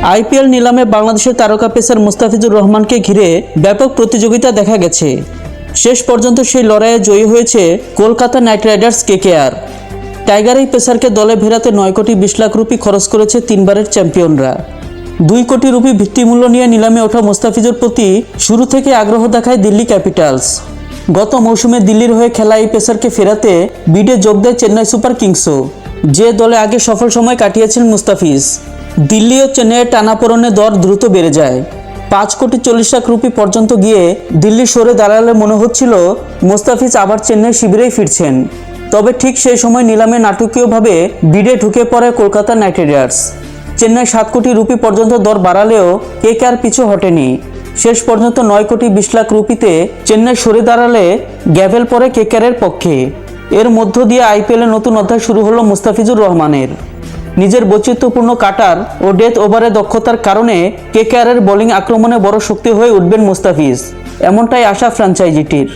IPL নিলামে বাংলাদেশের তারকা পেসার মুস্তাফিজুর রহমানকে ঘিরে ব্যাপক প্রতিযোগিতা দেখা গেছে। শেষ পর্যন্ত সেই লড়াইয়ে জয়ী হয়েছে Kolkata night Riders KKR. Tiger এই পেসারকে দলে ফেরাতে 9 কোটি 20 লাখ রুপি খরচ করেছে তিনবারের চ্যাম্পিয়নরা। 2 কোটি রুপি ভিত্তিমূল্য নিয়ে নিলামে ওঠা মুস্তাফিজুর প্রতি শুরু থেকে আগ্রহ দেখায় দিল্লি ক্যাপিটালস। গত মৌসুমে দিল্লির হয়ে খেলা এই পেসারকে ফেরাতে বিডে যোগ দেয় চেন্নাই সুপার কিংসও, যে দলে আগে সফল সময় কাটিয়েছেন মুস্তাফিজ। দিল্লি ও চেন্নাইয়ের টানাপোড়েনে দর দ্রুত বেড়ে যায়। 5 কোটি 40 লাখ রুপি পর্যন্ত গিয়ে দিল্লি সরে দাঁড়ালে মনে হচ্ছিল মুস্তাফিজ আবার চেন্নাই শিবিরেই ফিরছেন। তবে ঠিক সেই সময় নিলামে নাটকীয়ভাবে বিডে ঢুকে পড়ে কলকাতা নাইট রাইডার্স। চেন্নাই 7 কোটি রুপি পর্যন্ত দর বাড়ালেও কেকেআর পিছু হটেনি। শেষ পর্যন্ত 9 কোটি 20 লাখ রুপিতে চেন্নাই সরে দাঁড়ালে গ্যাভেল পড়ে কেকেআরের পক্ষে। এর মধ্য দিয়ে আইপিএলে নতুন অধ্যায় শুরু হলো মুস্তাফিজুর রহমানের। নিজের বৈচিত্র্যপূর্ণ কাটার ও ডেথ ওভারে দক্ষতার কারণে কেকেআরের বোলিং আক্রমণে বড় শক্তি হয়ে উঠবেন মুস্তাফিজ, এমনটাই আশা ফ্র্যাঞ্চাইজিটির।